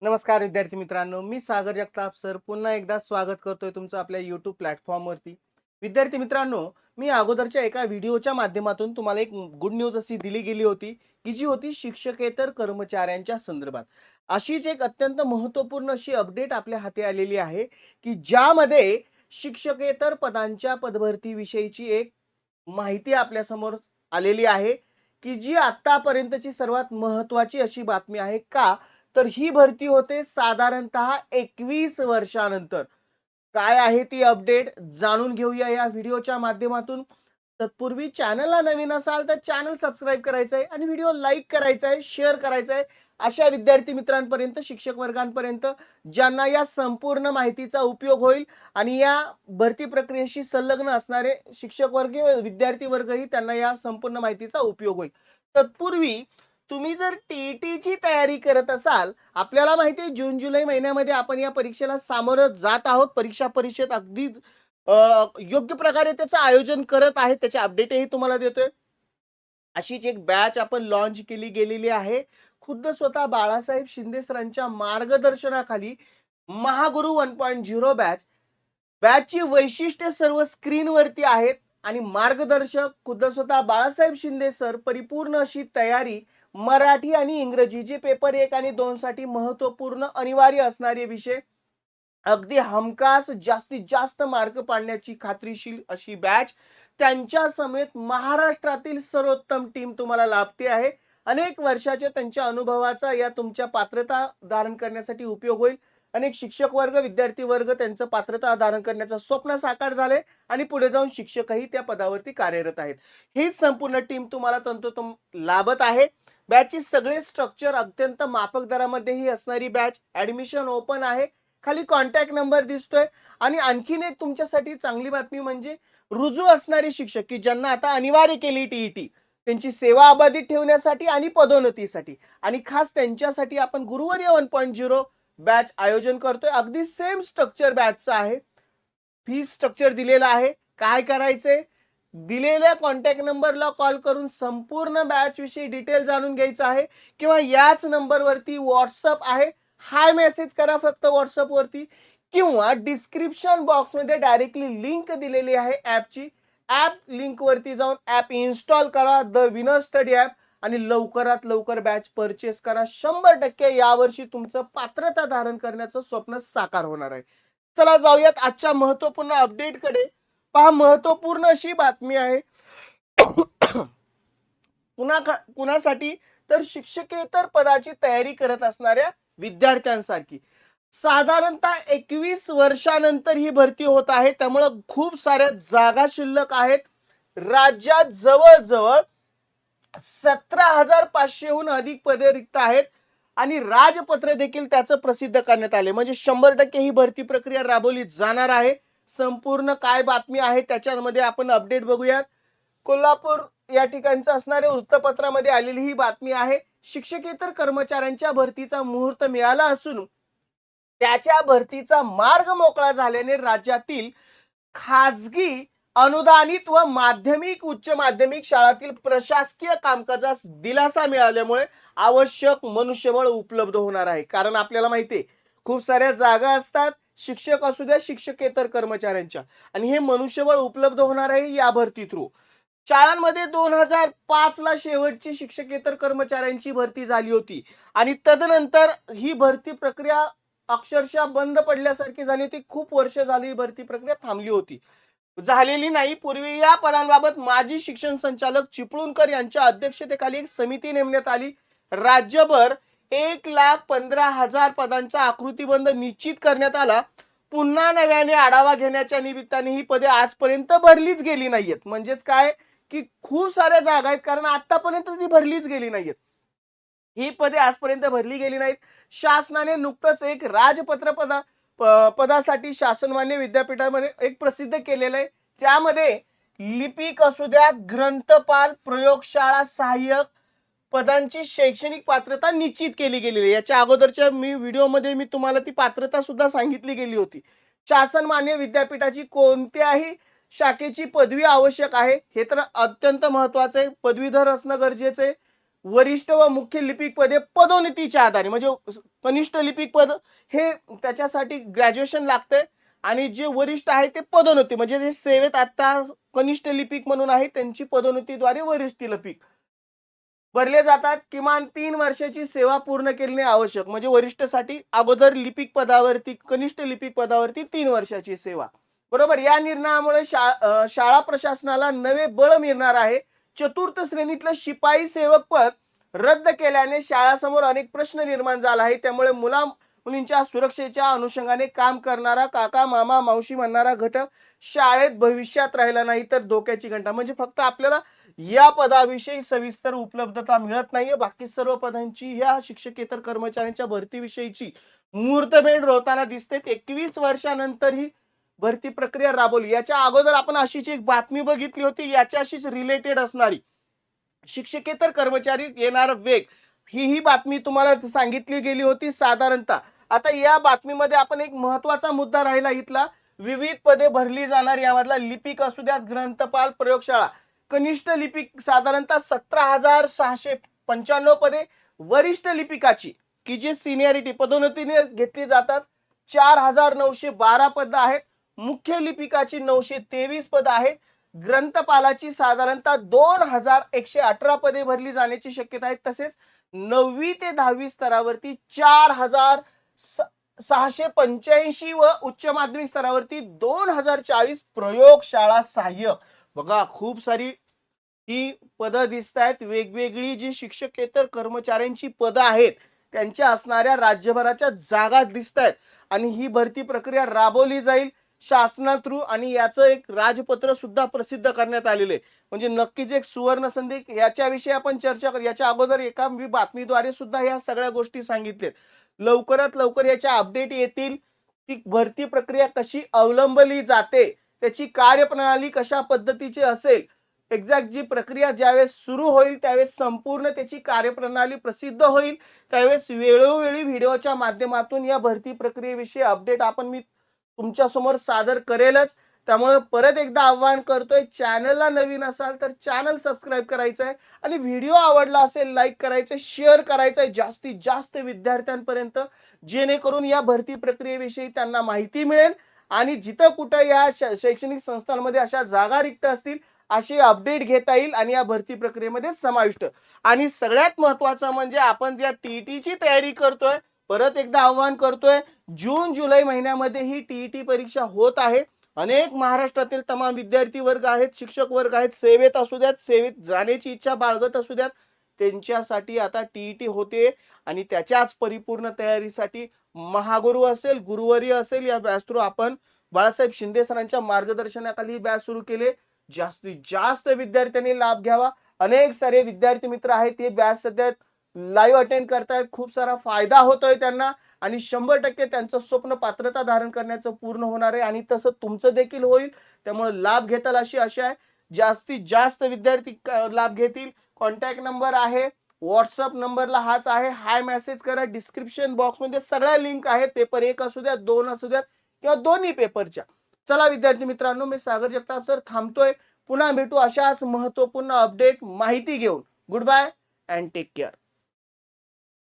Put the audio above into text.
नमस्कार विद्यार्थी मित्रांनो, मी सागर जगताप सर पुन्हा एकदा स्वागत करतोय तुमचं आपल्या YouTube प्लॅटफॉर्मवरती. विद्यार्थी मित्रांनो, मी अगोदरच्या एका व्हिडिओच्या माध्यमातून तुम्हाला एक गुड न्यूज अशी दिली गेली होती, की जी होती शिक्षकेतर कर्मचाऱ्यांच्या संदर्भात. अशीच एक अत्यंत महत्त्वपूर्ण अशी अपडेट आपल्या हाती आलेली आहे, की ज्यामध्ये शिक्षकेतर पदांच्या पदभरतीविषयीची एक माहिती आपल्यासमोर आलेली आहे, की जी आत्तापर्यंतची सर्वात महत्त्वाची अशी बातमी आहे. का? तर ही भरती होते साधारणतः 21 वर्षानंतर. काय आहे ती अपडेट जाणून घेऊया या व्हिडिओच्या माध्यमातून. तत्पूर्वी चॅनलला नवीन असाल तर चॅनल सबस्क्राईब करायचं आहे आणि व्हिडिओ लाईक करायचा आहे, शेअर करायचा आहे. अशा विद्यार्थी मित्रांपर्यंत, शिक्षक वर्गांपर्यंत ज्यांना या संपूर्ण माहितीचा उपयोग होईल आणि या भरती प्रक्रियेशी संलग्न असणारे शिक्षक वर्ग व विद्यार्थी वर्गही त्यांना या संपूर्ण माहितीचा उपयोग होईल. तत्पूर्वी तुम्ही जर टीईटीची तयारी करत असाल, आपल्याला माहिती आहे जून जुलै महिन्यामध्ये आपण या परीक्षेला सामोरं जात आहोत. परीक्षा परिषद अगदी योग्य प्रकारे त्याचं आयोजन करत आहे. त्याचे अपडेटही तुम्हाला देतोय. अशीच एक बॅच आपण लॉन्च केली गेलेली आहे. खुद्द स्वतः बाळासाहेब शिंदे सरांच्या मार्गदर्शनाखाली महागुरु 1.0 बॅच. बॅचची वैशिष्ट्ये सर्व स्क्रीनवरती आहेत आणि मार्गदर्शक खुद्द स्वतः बाळासाहेब शिंदे सर. परिपूर्ण अशी तयारी मराठी आणि इंग्रजी जे पेपर 1 आणि 2 साठी महत्त्वपूर्ण अनिवार्य असणारे विषय अगदी हमखास जास्तीत जास्त मार्क पाडण्याची खात्रीशील अशी बॅच त्यांच्या समेत महाराष्ट्रातील सर्वोत्तम टीम तुम्हाला लाभते आहे. अनेक वर्षाच्या त्यांच्या अनुभवाचा या तुमच्या पात्रता धारण करण्यासाठी उपयोग होईल. अनेक शिक्षक वर्ग, विद्यार्थी वर्ग त्यांचं पात्रता धारण करण्याचं स्वप्न साकार झाले आणि पुढे जाऊन शिक्षकही त्या पदावरती कार्यरत आहेत. ही संपूर्ण टीम तुम्हाला तंतोतंत लाभत आहे. बॅचची सगळे स्ट्रक्चर अत्यंत माफक दरामध्ये ही असणारी बॅच. ऍडमिशन ओपन आहे. खाली कॉन्टॅक्ट नंबर दिसतोय. आणि आणखीन एक तुमच्यासाठी चांगली बातमी म्हणजे रुजू असणारे शिक्षक की ज्यांना आता अनिवार्य केली टीईटी, त्यांची सेवा अबाधित ठेवण्यासाठी आणि पदोन्नतीसाठी आणि खास त्यांच्यासाठी आपण गुरुवर्य 1.0 बॅच आयोजन करतोय. अगदी सेम स्ट्रक्चर बॅचचं आहे. फी स्ट्रक्चर दिलेला आहे. काय करायचंय? दिलेल्या कॉन्टॅक्ट नंबरला कॉल करून संपूर्ण बॅच विषयी डिटेल जाणून घ्यायचं आहे किंवा याच नंबरवरती व्हॉट्सअप आहे, हाय मेसेज करा फक्त व्हॉट्सअप वरती किंवा डिस्क्रिप्शन बॉक्स मध्ये डायरेक्टली लिंक दिलेली आहे ऍपची. ऍप लिंक वरती जाऊन ऍप इन्स्टॉल करा, द विनर स्टडी ऍप, आणि लवकरात लवकर बॅच परचेस करा. 100% यावर्षी तुमचं पात्रता धारण करण्याचं स्वप्न साकार होणार आहे. चला जाऊयात आजच्या महत्त्वपूर्ण अपडेटकडे. पहा, महत्त्वपूर्ण अशी बातमी आहे. कुणासाठी? तर शिक्षकेतर पदाची तयारी करत असणाऱ्या विद्यार्थ्यांसारखी. साधारणतः 21 वर्षानंतर ही भरती होत आहे. त्यामुळे खूप साऱ्या जागा शिल्लक आहेत. राज्यात जवळजवळ 17,500हून अधिक पदे रिक्त आहेत आणि राजपत्र देखील त्याचं प्रसिद्ध करण्यात आले. म्हणजे 100% ही भरती प्रक्रिया राबवली जाणार आहे. संपूर्ण काय बातमी आहे त्याच्यामध्ये आपण अपडेट बघूयात. कोल्हापूर या ठिकाणचं असणाऱ्या वृत्तपत्रामध्ये आलेली ही बातमी आहे. शिक्षकेतर कर्मचाऱ्यांच्या भरतीचा मुहूर्त मिळाला असून त्याच्या भरतीचा मार्ग मोकळा झाल्याने राज्यातील खाजगी अनुदानित व माध्यमिक, उच्च माध्यमिक शाळांतील प्रशासकीय कामकाजास दिलासा मिळाल्यामुळे आवश्यक मनुष्यबळ उपलब्ध होणार आहे. कारण आपल्याला माहिती आहे खूप साऱ्या जागा असतात, शिक्षक असू द्या, शिक्षकेतर कर्मचाऱ्यांच्या, आणि हे मनुष्यबळ उपलब्ध होणार आहे या भरती थ्रू. शाळांमध्ये 2005 ला शेवटची शिक्षकेतर कर्मचाऱ्यांची भरती झाली होती आणि तदनंतर ही भरती प्रक्रिया अक्षरशः बंद पडल्यासारखी झाली होती. खूप वर्ष झाली ही भरती प्रक्रिया थांबली होती, झालेली नाही. पूर्वी या पदांबाबत माजी शिक्षण संचालक चिपळूणकर यांच्या अध्यक्षतेखाली एक समिती नेमण्यात आली. राज्यभर 1,15,000 पदांचा आकृतीबंध निश्चित करण्यात आला. पुन्हा नव्याने आढावा घेण्याच्या निमित्ताने ही पदे आजपर्यंत भरलीच गेली नाहीयेत. म्हणजेच काय की खूप साऱ्या जागा आहेत कारण आतापर्यंत ती भरलीच गेली नाहीयेत. ही पदे आजपर्यंत भरली गेली नाहीत. शासनाने नुकतंच एक राजपत्र पदासाठी शासनमान्य विद्यापीठामध्ये एक प्रसिद्ध केलेलं आहे. त्यामध्ये लिपिक असू द्या, ग्रंथपाल, प्रयोगशाळा सहाय्यक पदांची शैक्षणिक पात्रता निश्चित केली गेलेली आहे. याच्या अगोदरच्या व्हिडिओमध्ये मी तुम्हाला ती पात्रता सुद्धा सांगितली गेली होती. शासनमान्य विद्यापीठाची कोणत्याही शाखेची पदवी आवश्यक आहे, हे तर अत्यंत महत्वाचं आहे. पदवीधर असणं गरजेचं आहे. वरिष्ठ व मुख्य लिपिक पदे पदोन्नतीच्या आधारे, म्हणजे कनिष्ठ लिपिक पद हे त्याच्यासाठी ग्रॅज्युएशन लागतंय आणि जे वरिष्ठ आहे ते पदोन्नती, म्हणजे जे सेवेत आता कनिष्ठ लिपिक म्हणून आहे त्यांची पदोन्नतीद्वारे वरिष्ठ लिपिक भरले जातात. किमान 3 वर्षाची सेवा पूर्ण केली आवश्यक, म्हणजे वरिष्ठसाठी अगोदर लिपिक पदावरती, कनिष्ठ लिपिक पदावरती 3 वर्षाची सेवा. बरोबर. या निर्णयामुळे शाळा प्रशासनाला नवे बळ मिळणार आहे. चतुर्थ श्रेणीतलं शिपाई सेवक पद रद्द केल्याने शाळासमोर अनेक प्रश्न निर्माण झाला आहे. त्यामुळे मुलींच्या सुरक्षेच्या अनुषंगाने काम करणारा काका मामा मावशी म्हणणारा घटक शाळेत भविष्यात राहिला नाही तर धोक्याची घंटा. म्हणजे फक्त आपल्याला या पदाविषयी सविस्तर उपलब्धता मिळत नाहीये, बाकी सर्व पदांची ह्या शिक्षकेतर कर्मचाऱ्यांच्या भरतीविषयीची मुहूर्तमेढ रोवताना दिसते. 21 वर्षानंतर ही भरती प्रक्रिया राबवली. याच्या अगोदर आपण अशीच एक बातमी बघितली होती, याच्याशीच रिलेटेड असणारी शिक्षकेतर कर्मचारी येणार वेग, ही बातमी तुम्हाला सांगितली गेली होती साधारणतः. आता या बातमीमध्ये आपण एक महत्वाचा मुद्दा राहिला इथला, विविध पदे भरली जाणार. यामधला लिपिक असू द्यात, ग्रंथपाल, प्रयोगशाळा, कनिष्ठ लिपिक साधारणतः 17,695 पदे, वरिष्ठ लिपिकाची की जी सिनियरिटी पदोन्नतीने घेतली जातात 4,912 पद आहेत, मुख्य लिपिकाची 923 पद आहेत, ग्रंथपालाची साधारणतः 2,118 पदे भरली जाण्याची शक्यता आहे. तसेच 9वी ते 10वी स्तरावरती 4,685 व उच्च माध्यमिक स्तरावरती 2,040 प्रयोगशाळा सहाय्यक. बघा खूप सारी ही पदं दिसत आहेत. वेगवेगळी जी शिक्षकेतर कर्मचाऱ्यांची पदं आहेत त्यांच्या असणाऱ्या राज्यभराच्या जागा दिसत आहेत आणि ही भरती प्रक्रिया राबवली जाईल शासना थ्रू आणि याचं एक राजपत्र सुद्धा प्रसिद्ध करण्यात आलेले. म्हणजे नक्कीच एक सुवर्ण संधी. याच्याविषयी आपण चर्चा करू. याच्या अगोदर एका बातमीद्वारे सुद्धा या सगळ्या गोष्टी सांगितल्यात. लवकरात लवकर याच्या अपडेट येतील की भरती प्रक्रिया कशी अवलंबली जाते, त्याची कार्यप्रणाली कशा पद्धतीची असेल, एक्झॅक्ट जी प्रक्रिया ज्यावेळेस सुरू होईल त्यावेळेस संपूर्ण त्याची कार्यप्रणाली प्रसिद्ध होईल. त्यावेळेस वेळोवेळी व्हिडिओच्या माध्यमातून या भरती प्रक्रियेविषयी अपडेट मी तुमच्या समोर सादर करेलच. त्यामुळे परत एकदा आवाहन करतोय, चॅनलला नवीन असाल तर चॅनल सबस्क्राईब करायचं आहे आणि व्हिडिओ आवडला असेल लाईक करायचं, शेअर करायचं जास्तीत जास्त विद्यार्थ्यांपर्यंत, जेणेकरून या भरती प्रक्रियेविषयी त्यांना माहिती मिळेल आणि जिथं कुठं या शैक्षणिक संस्थांमध्ये अशा जागा रिक्त असतील अशी अपडेट घेता येईल आणि या भरती प्रक्रियेमध्ये समाविष्ट. आणि सगळ्यात महत्त्वाचं म्हणजे आपण ज्या टीईटीची तयारी करतोय, परत एकदा आवाहन करतोय, जून जुलै महिन्यामध्ये ही टीईटी परीक्षा होत आहे. अनेक महाराष्ट्रातील तमाम विद्यार्थी वर्ग आहेत, शिक्षक वर्ग आहेत, सेवेत असू द्यात, सेवेत जाण्याची इच्छा बाळगत असू द्यात, त्यांच्यासाठी आता टीईटी होते आणि त्याच्याच परिपूर्ण तयारीसाठी महागुरु असेल, गुरुवारी असेल, या बॅच थ्रू आपण बाळासाहेब शिंदे सरांच्या मार्गदर्शनाखाली ही बॅच सुरू केले. जास्तीत जास्त विद्यार्थ्यांनी लाभ घ्यावा. अनेक सारे विद्यार्थी मित्र आहेत ते बॅच सध्या लाईव्ह अटेंड करतायत. खूप सारा फायदा होतोय त्यांना आणि 100% त्यांचं स्वप्न पात्रता धारण करण्याचं पूर्ण होणार आहे आणि तसं तुमचं देखील होईल. त्यामुळे लाभ घेताल अशी आशा आहे. जास्तीत जास्त विद्यार्थी लाभ घेतील. कॉन्टॅक्ट नंबर आहे, व्हॉट्सअप नंबरला हाच आहे. हाय मेसेज करा. डिस्क्रिप्शन बॉक्समध्ये सगळ्या लिंक आहेत, पेपर 1 असू द्यात, 2 असू द्यात किंवा दोन्ही पेपरच्या. चला विद्यार्थी मित्रांनो, मी सागर जगताप सर थांबतोय. पुन्हा भेटू अशाच महत्त्वपूर्ण अपडेट माहिती घेऊन. Goodbye and take care.